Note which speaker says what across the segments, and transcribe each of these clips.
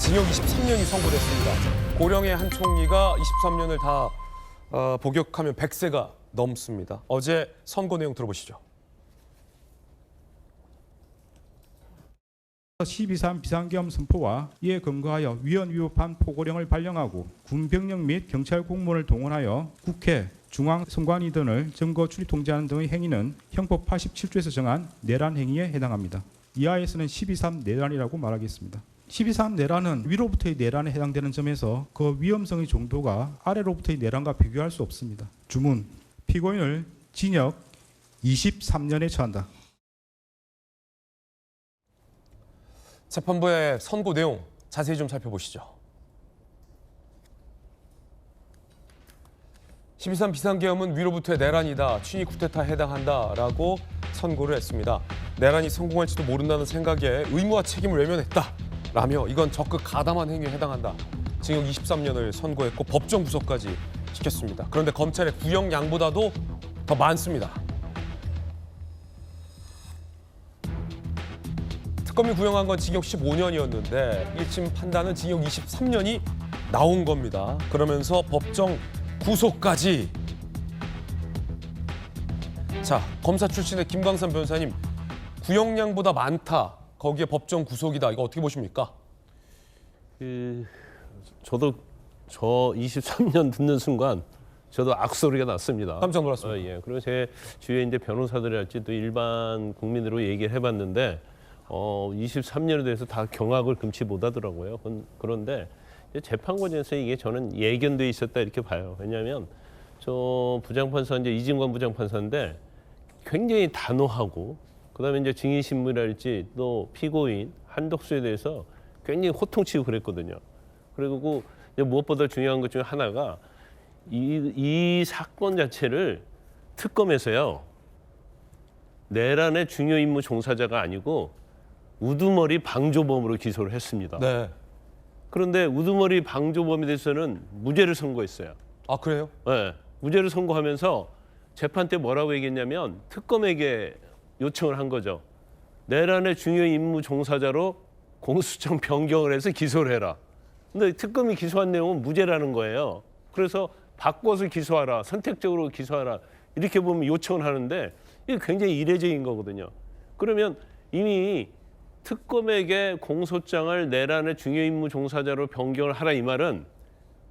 Speaker 1: 징역 23년이 선고됐습니다. 고령의 한 총리가 23년을 다 복역하면 100세가 넘습니다. 어제 선고 내용 들어보시죠.
Speaker 2: 12.3 비상계엄 선포와 이에 근거하여 위헌 위법한 포고령을 발령하고 군병력 및 경찰 공무원을 동원하여 국회, 중앙선관위 등을 증거 출입 통제하는 등의 행위는 형법 87조에서 정한 내란 행위에 해당합니다. 이하에서는 12.3 내란이라고 말하겠습니다. 12.3 내란은 위로부터의 내란에 해당되는 점에서 그 위험성의 정도가 아래로부터의 내란과 비교할 수 없습니다. 주문, 피고인을 징역 23년에 처한다.
Speaker 1: 재판부의 선고 내용 자세히 좀 살펴보시죠. 12.3 비상계엄은 위로부터의 내란이다. 친위 쿠데타에 해당한다라고 선고를 했습니다. 내란이 성공할지도 모른다는 생각에 의무와 책임을 외면했다라며 이건 적극 가담한 행위에 해당한다. 징역 23년을 선고했고 법정 구속까지 시켰습니다. 그런데 검찰의 구형량보다도 더 많습니다. 특검이 구형한 건 징역 15년이었는데 1심 판단은 징역 23년이 나온 겁니다. 그러면서 법정 구속까지. 자, 검사 출신의 김광삼 변호사님, 구형량보다 많다. 거기에 법정 구속이다. 이거 어떻게 보십니까?
Speaker 3: 저도 저 23년 듣는 순간 저도 악소리가 났습니다.
Speaker 1: 깜짝 놀랐습니다.
Speaker 3: 예. 그리고 제 주위에 이제 변호사들이랄지 또 일반 국민으로 얘기를 해봤는데 23년에 대해서 다 경악을 금치 못하더라고요. 그런데 재판관에서 이게 저는 예견돼 있었다 이렇게 봐요. 왜냐하면 저 부장판사 이제 이진관 부장판사인데 굉장히 단호하고 그다음에 이제 증인신문이랄지 또 피고인 한덕수에 대해서 굉장히 호통치고 그랬거든요. 그리고 무엇보다 중요한 것 중에 하나가 이 사건 자체를 특검에서요 내란의 중요 임무 종사자가 아니고 우두머리 방조범으로 기소를 했습니다.
Speaker 1: 네.
Speaker 3: 그런데 우두머리 방조범에 대해서는 무죄를 선고했어요.
Speaker 1: 아, 그래요?
Speaker 3: 네, 무죄를 선고하면서 재판 때 뭐라고 얘기했냐면 특검에게 요청을 한 거죠. 내란의 중요 임무 종사자로 공수처 변경을 해서 기소를 해라. 근데 특검이 기소한 내용은 무죄라는 거예요. 그래서 바꿔서 기소하라, 선택적으로 기소하라 이렇게 보면 요청을 하는데 이게 굉장히 이례적인 거거든요. 그러면 이미 특검에게 공소장을 내란의 중요임무 종사자로 변경을 하라 이 말은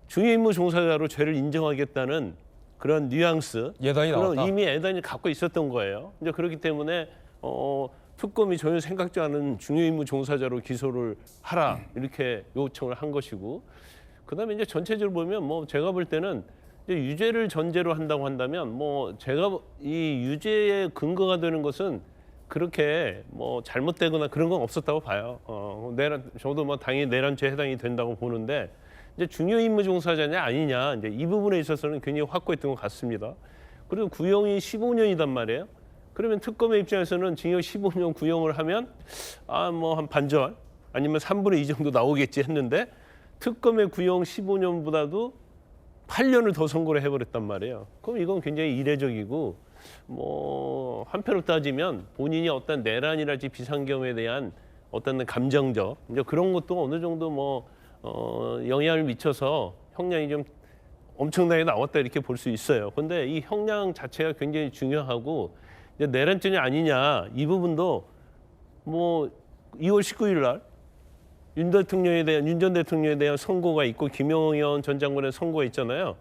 Speaker 3: 중요임무 종사자로 죄를 인정하겠다는 그런 뉘앙스,
Speaker 1: 예단이
Speaker 3: 그런
Speaker 1: 나왔다.
Speaker 3: 이미 예단이 갖고 있었던 거예요. 이제 그렇기 때문에 특검이 전혀 생각지 않은 중요임무 종사자로 기소를 하라 이렇게 요청을 한 것이고, 그다음에 이제 전체적으로 보면 뭐 제가 볼 때는 이제 유죄를 전제로 한다고 한다면 뭐 제가 이 유죄의 근거가 되는 것은 그렇게 뭐 잘못되거나 그런 건 없었다고 봐요. 내란 저도 뭐 당연히 내란죄에 해당이 된다고 보는데 이제 중요 임무 종사자냐 아니냐 이제 이 부분에 있어서는 굉장히 확고했던 것 같습니다. 그리고 구형이 15년이단 말이에요. 그러면 특검의 입장에서는 징역 15년 구형을 하면 뭐 한 반절 아니면 3분의 2 정도 나오겠지 했는데 특검의 구형 15년보다도 8년을 더 선고를 해버렸단 말이에요. 그럼 이건 굉장히 이례적이고 뭐 한편으로 따지면 본인이 어떤 내란이랄지 비상경험에 대한 어떤 감정적 이제 그런 것도 어느 정도 뭐 영향을 미쳐서 형량이 좀 엄청나게 나왔다 이렇게 볼 수 있어요. 그런데 이 형량 자체가 굉장히 중요하고 이제 내란죄냐 아니냐 이 부분도 뭐 2월 19일 날 윤 전 대통령에 대한 선고가 있고 김용현 전 장관의 선고가 있잖아요.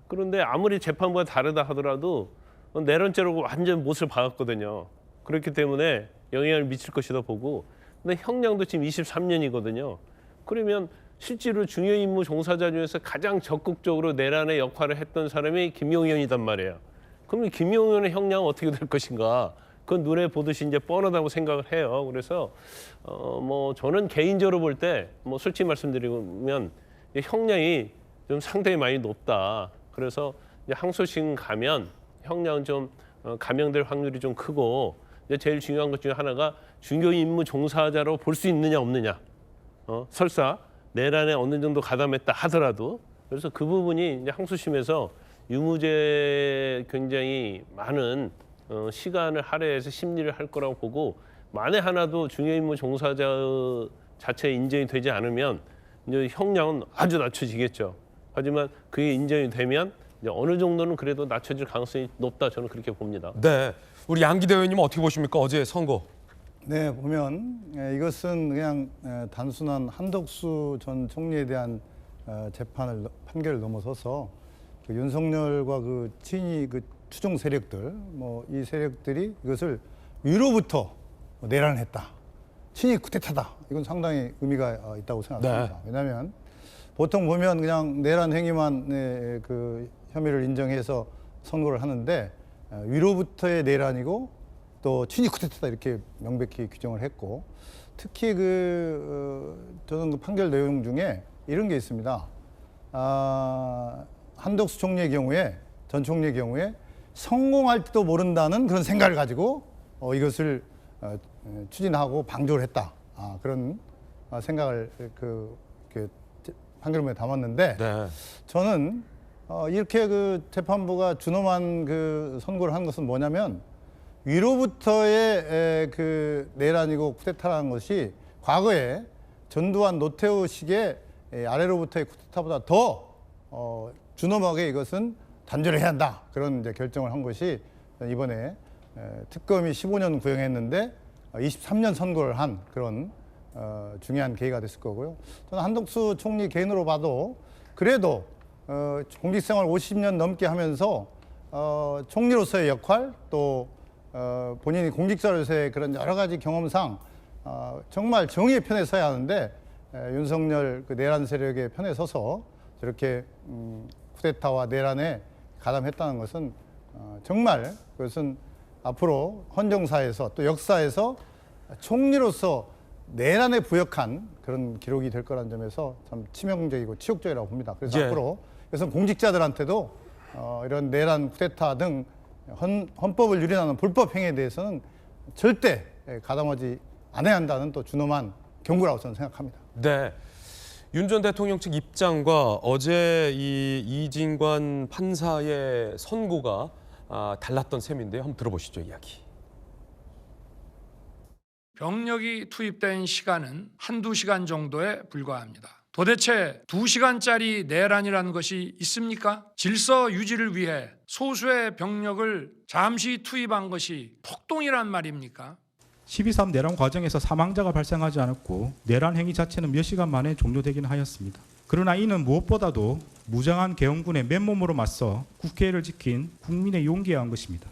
Speaker 3: 그런데 아무리 재판부가 다르다 하더라도 내란죄로 완전 못을 박았거든요. 그렇기 때문에 영향을 미칠 것이다 보고, 근데 형량도 지금 23년이거든요. 그러면 실제로 중요 임무 종사자 중에서 가장 적극적으로 내란의 역할을 했던 사람이 김용현이단 말이에요. 그러면 김용현의 형량은 어떻게 될 것인가? 그건 눈에 보듯이 이제 뻔하다고 생각을 해요. 그래서 뭐 저는 개인적으로 볼 때 뭐 솔직히 말씀드리면 형량이 좀 상당히 많이 높다. 그래서 이제 항소심 가면 형량 좀 감형될 확률이 좀 크고 이제 제일 중요한 것 중에 하나가 중요 임무 종사자로 볼 수 있느냐 없느냐. 설사 내란에 어느 정도 가담했다 하더라도 그래서 그 부분이 이제 항소심에서 유무죄 굉장히 많은 시간을 할애해서 심리를 할 거라고 보고 만에 하나도 중요 임무 종사자 자체에 인정이 되지 않으면 이제 형량은 아주 낮춰지겠죠. 하지만 그게 인정이 되면 이제 어느 정도는 그래도 낮춰질 가능성이 높다, 저는 그렇게 봅니다.
Speaker 1: 네, 우리 양기대 의원님 어떻게 보십니까? 어제 선고.
Speaker 4: 네, 보면 이것은 그냥 단순한 한덕수 전 총리에 대한 판결을 넘어서서 그 윤석열과 그 친이 그 추종 세력들, 뭐 이 세력들이 이것을 위로부터 내란을 했다, 친이 쿠데타다. 이건 상당히 의미가 있다고 생각합니다.
Speaker 1: 네.
Speaker 4: 왜냐하면 보통 보면 그냥 내란 행위만 그 혐의를 인정해서 선고를 하는데 위로부터의 내란이고 또 친이 쿠데타다 이렇게 명백히 규정을 했고, 특히 저는 그 판결 내용 중에 이런 게 있습니다. 한덕수 총리의 경우에, 전 총리의 경우에 성공할지도 모른다는 그런 생각을 가지고 이것을 추진하고 방조를 했다. 그런 생각을 이렇게 판결문에 담았는데,
Speaker 1: 네.
Speaker 4: 저는 이렇게 그 재판부가 준엄한 그 선고를 한 것은 뭐냐면, 위로부터의 그 내란이고 쿠데타라는 것이 과거에 전두환 노태우식의 아래로부터의 쿠데타보다 더 준엄하게 이것은 단죄를 해야 한다, 그런 이제 결정을 한 것이 이번에 특검이 15년 구형했는데 23년 선고를 한 그런 중요한 계기가 됐을 거고요. 저는 한덕수 총리 개인으로 봐도 그래도 공직생활 50년 넘게 하면서 총리로서의 역할, 또 본인이 공직자로서의 그런 여러 가지 경험상 정말 정의의 편에 서야 하는데, 윤석열 그 내란 세력의 편에 서서 저렇게 쿠데타와 내란에 가담했다는 것은 정말 그것은 앞으로 헌정사에서 또 역사에서 총리로서 내란에 부역한 그런 기록이 될 거라는 점에서 참 치명적이고 치욕적이라고 봅니다. 그래서
Speaker 1: 예.
Speaker 4: 앞으로 그래서 공직자들한테도 이런 내란, 쿠데타 등 헌법을 유린하는 불법 행위에 대해서는 절대 가담하지 않아야 한다는 또 준엄한 경고라고 저는 생각합니다.
Speaker 1: 네. 윤 전 대통령 측 입장과 어제 이 이진관 판사의 선고가 달랐던 셈인데요. 한번 들어보시죠, 이야기.
Speaker 5: 병력이 투입된 시간은 한두 시간 정도에 불과합니다. 도대체 2시간짜리 내란이라는 것이 있습니까? 질서 유지를 위해 소수의 병력을 잠시 투입한 것이 폭동이란 말입니까?
Speaker 2: 12.3 내란 과정에서 사망자가 발생하지 않았고 내란 행위 자체는 몇 시간 만에 종료되긴 하였습니다. 그러나 이는 무엇보다도 무장한 계엄군의 맨몸으로 맞서 국회를 지킨 국민의 용기에 의한 것입니다.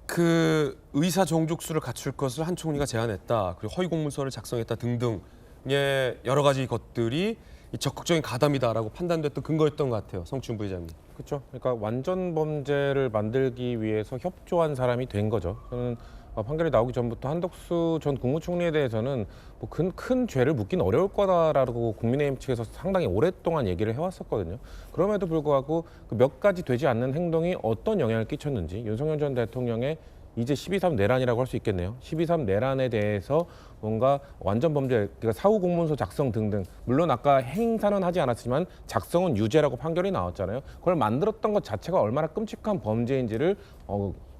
Speaker 1: 그 의사 정족수를 갖출 것을 한 총리가 제안했다, 그리고 허위 공문서를 작성했다 등등의 여러 가지 것들이 이 적극적인 가담이다라고 판단됐던 근거였던 것 같아요. 성춘 부회장님.
Speaker 6: 그렇죠. 그러니까 완전 범죄를 만들기 위해서 협조한 사람이 된 거죠. 저는 판결이 나오기 전부터 한덕수 전 국무총리에 대해서는 뭐 큰 죄를 묻긴 어려울 거다라고 국민의힘 측에서 상당히 오랫동안 얘기를 해왔었거든요. 그럼에도 불구하고 그 몇 가지 되지 않는 행동이 어떤 영향을 끼쳤는지 윤석열 전 대통령의 이제 12.3 내란이라고 할 수 있겠네요. 12.3 내란에 대해서 뭔가 완전 범죄, 그러니까 사후 공문서 작성 등등, 물론 아까 행사는 하지 않았지만 작성은 유죄라고 판결이 나왔잖아요. 그걸 만들었던 것 자체가 얼마나 끔찍한 범죄인지를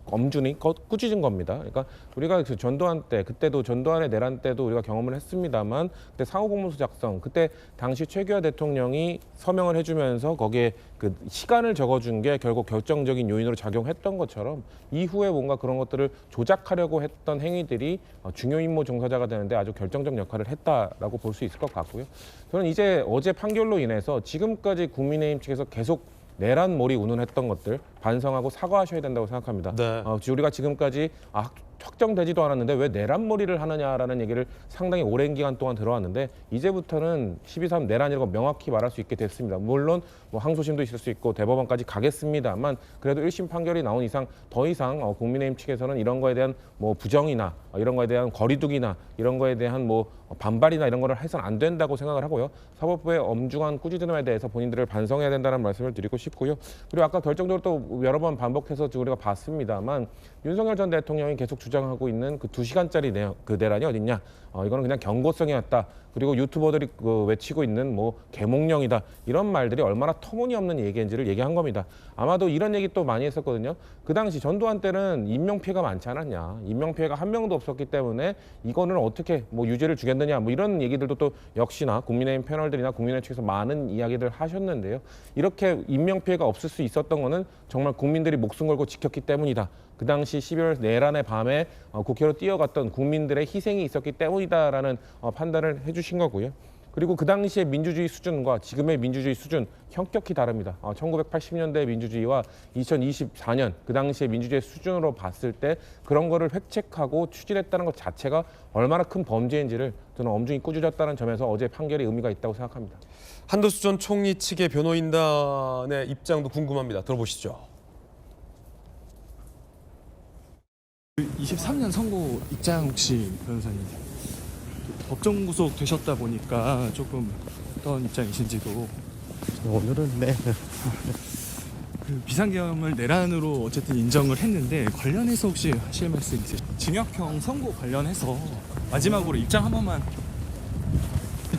Speaker 6: 엄중히 꾸짖은 겁니다. 그러니까 우리가 그 전두환 때, 그때도 전두환의 내란 때도 우리가 경험을 했습니다만, 그때 사후 공문서 작성, 그때 당시 최규하 대통령이 서명을 해주면서 거기에 그 시간을 적어준 게 결국 결정적인 요인으로 작용했던 것처럼 이후에 뭔가 그런 것들을 조작하려고 했던 행위들이 중요 임무 종사자가 되는데 아주 결정적 역할을 했다라고 볼 수 있을 것 같고요. 저는 이제 어제 판결로 인해서 지금까지 국민의힘 측에서 계속 내란몰이 운운했던 것들 반성하고 사과하셔야 된다고 생각합니다.
Speaker 1: 네.
Speaker 6: 우리가 지금까지 확정되지도 않았는데 왜 내란몰이를 하느냐라는 얘기를 상당히 오랜 기간 동안 들어왔는데, 이제부터는 12.3 내란이라고 명확히 말할 수 있게 됐습니다. 물론 뭐 항소심도 있을 수 있고 대법원까지 가겠습니다만, 그래도 1심 판결이 나온 이상 더 이상 국민의힘 측에서는 이런 거에 대한 뭐 부정이나 이런 거에 대한 거리두기나 이런 거에 대한 뭐 반발이나 이런 거를 해서는 안 된다고 생각을 하고요. 사법부의 엄중한 꾸짖음에 대해서 본인들을 반성해야 된다는 말씀을 드리고 싶고요. 그리고 아까 결정적으로 또 여러 번 반복해서 우리가 봤습니다만, 윤석열 전 대통령이 계속 주장하고 있는 그 2시간짜리 그 내란이 어딨냐? 이거는 그냥 경고성이었다. 그리고 유튜버들이 외치고 있는 뭐 계몽령이다. 이런 말들이 얼마나 터무니없는 얘기인지를 얘기한 겁니다. 아마도 이런 얘기 또 많이 했었거든요. 그 당시 전두환 때는 인명피해가 많지 않았냐. 인명피해가 한 명도 없었기 때문에 이거는 어떻게 뭐 유죄를 주겠느냐. 뭐 이런 얘기들도 또 역시나 국민의힘 패널들이나 국민의힘 측에서 많은 이야기들 하셨는데요. 이렇게 인명피해가 없을 수 있었던 거는 정말 국민들이 목숨 걸고 지켰기 때문이다. 그 당시 12월 내란의 밤에 국회로 뛰어갔던 국민들의 희생이 있었기 때문이다라는 판단을 해주신 거고요. 그리고 그 당시의 민주주의 수준과 지금의 민주주의 수준 현격히 다릅니다. 1980년대 민주주의와 2024년 그 당시의 민주주의 수준으로 봤을 때 그런 거를 획책하고 추진했다는 것 자체가 얼마나 큰 범죄인지를 저는 엄중히 꾸짖었다는 점에서 어제 판결이 의미가 있다고 생각합니다.
Speaker 1: 한도수 전 총리 측의 변호인단의 입장도 궁금합니다. 들어보시죠.
Speaker 7: 23년 선고 입장 혹시 변호사님 법정 구속 되셨다 보니까 조금 어떤 입장이신지도
Speaker 8: 오늘은 네.
Speaker 7: 그 비상계엄을 내란으로 어쨌든 인정을 했는데 관련해서 혹시 하실 말씀 있으세요? 징역형 선고 관련해서 마지막으로 입장 한 번만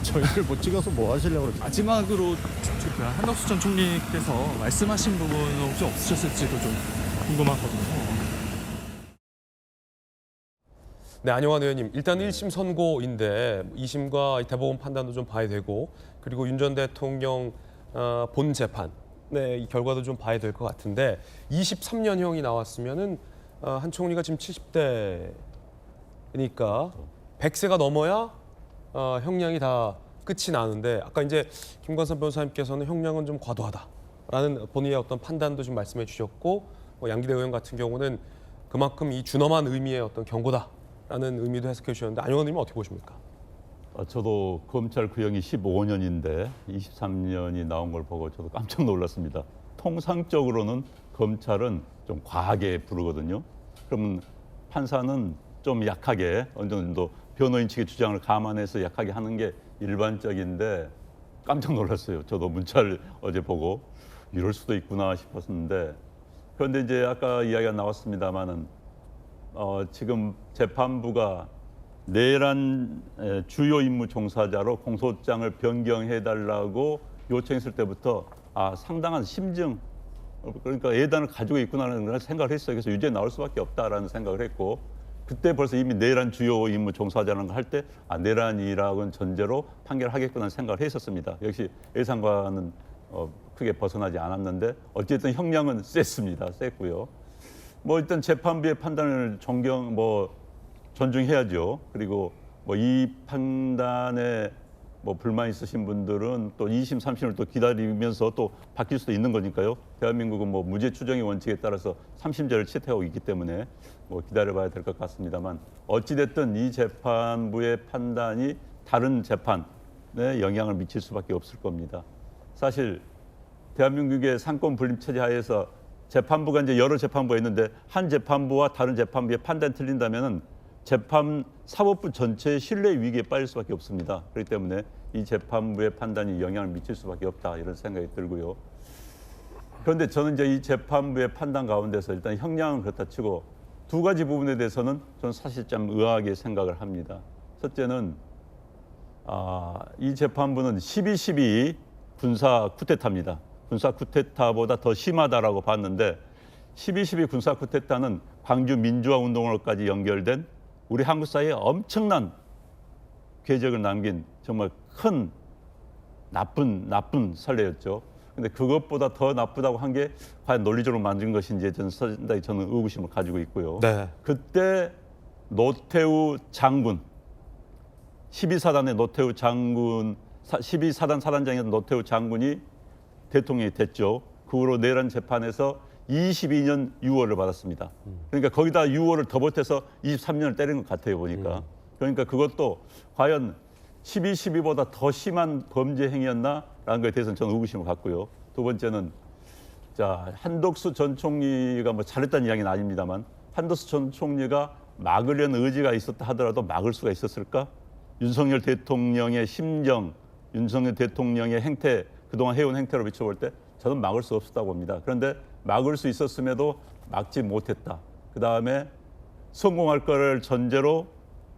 Speaker 8: 저희를 못 찍어서 뭐 하시려고 그러죠?
Speaker 7: 마지막으로 한덕수 전 총리께서 말씀하신 부분은 혹시 없으셨을지도 좀 궁금하거든요.
Speaker 1: 네, 안영환 의원님. 일단 1심 선고인데 2심과 대법원 판단도 좀 봐야 되고 그리고 윤 전 대통령 본 재판 네, 이 결과도 좀 봐야 될 것 같은데 23년형이 나왔으면은 한 총리가 지금 70대니까 100세가 넘어야 형량이 다 끝이 나는데 아까 이제 김관선 변호사님께서는 형량은 좀 과도하다라는 본인의 어떤 판단도 좀 말씀해 주셨고 양기대 의원 같은 경우는 그만큼 이 준엄한 의미의 어떤 경고다라는 의미도 해석해 주셨는데 안영환 의원님은 어떻게 보십니까?
Speaker 9: 저도 검찰 구형이 15년인데 23년이 나온 걸 보고 저도 깜짝 놀랐습니다. 통상적으로는 검찰은 좀 과하게 부르거든요. 그러면 판사는 좀 약하게 어느 정도 변호인 측의 주장을 감안해서 약하게 하는 게 일반적인데 깜짝 놀랐어요. 저도 문자를 어제 보고 이럴 수도 있구나 싶었는데 그런데 이제 아까 이야기가 나왔습니다마는 지금 재판부가 내란 주요 임무 종사자로 공소장을 변경해달라고 요청했을 때부터 상당한 심증, 그러니까 예단을 가지고 있구나라는 걸 생각을 했어요. 그래서 유죄 나올 수밖에 없다라는 생각을 했고 그때 벌써 이미 내란 주요 임무 종사자라는 걸 할 때 내란이라고는 전제로 판결하겠구나 생각을 했었습니다. 역시 예상과는 크게 벗어나지 않았는데 어쨌든 형량은 셌습니다. 셌고요. 일단 재판부의 판단을 존중해야죠. 그리고 이 판단에 불만 있으신 분들은 또 2심, 3심을 또 기다리면서 또 바뀔 수도 있는 거니까요. 대한민국은 무죄 추정의 원칙에 따라서 3심제를 채택하고 있기 때문에 기다려봐야 될 것 같습니다만 어찌됐든 이 재판부의 판단이 다른 재판에 영향을 미칠 수밖에 없을 겁니다. 사실 대한민국의 상권 분립 체제 하에서 재판부가 이제 여러 재판부가 있는데 한 재판부와 다른 재판부의 판단이 틀린다면은 재판 사법부 전체의 신뢰 위기에 빠질 수밖에 없습니다. 그렇기 때문에 이 재판부의 판단이 영향을 미칠 수밖에 없다 이런 생각이 들고요. 그런데 저는 이제 이 재판부의 판단 가운데서 일단 형량은 그렇다 치고 두 가지 부분에 대해서는 저는 사실 좀 의아하게 생각을 합니다. 첫째는 이 재판부는 12.12 군사 쿠데타입니다. 군사 쿠데타보다 더 심하다라고 봤는데 12.12 군사 쿠데타는 광주 민주화 운동으로까지 연결된 우리 한국 사회에 엄청난 궤적을 남긴 정말 큰 나쁜 선례였죠. 근데 그것보다 더 나쁘다고 한 게 과연 논리적으로 만든 것인지 상당히 저는 의구심을 가지고 있고요.
Speaker 1: 네.
Speaker 9: 그때 노태우 장군, 12사단의 노태우 장군, 12사단 사단장이었던 노태우 장군이 대통령이 됐죠. 그 후로 내란 재판에서 22년 6월을 받았습니다. 그러니까 거기다 6월을 더 보태서 23년을 때린 것 같아요, 보니까. 그러니까 그것도 과연 12.12보다 더 심한 범죄 행위였나라는 것에 대해서는 저는 의구심을 갖고요. 두 번째는 한덕수 전 총리가 잘했다는 이야기는 아닙니다만 한덕수 전 총리가 막으려는 의지가 있었다 하더라도 막을 수가 있었을까? 윤석열 대통령의 심정, 윤석열 대통령의 행태, 그동안 해온 행태로 비춰볼 때 저는 막을 수 없었다고 봅니다. 그런데 막을 수 있었음에도 막지 못했다. 그다음에 성공할 거를 전제로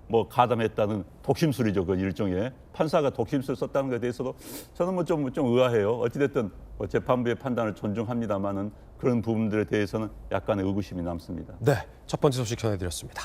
Speaker 9: 뭐 가담했다는 독심술이죠. 그 일종의 판사가 독심술 썼다는 것에 대해서도 저는 뭐 좀 의아해요. 어찌됐든 뭐 재판부의 판단을 존중합니다만은 그런 부분들에 대해서는 약간의 의구심이 남습니다.
Speaker 1: 네, 첫 번째 소식 전해드렸습니다.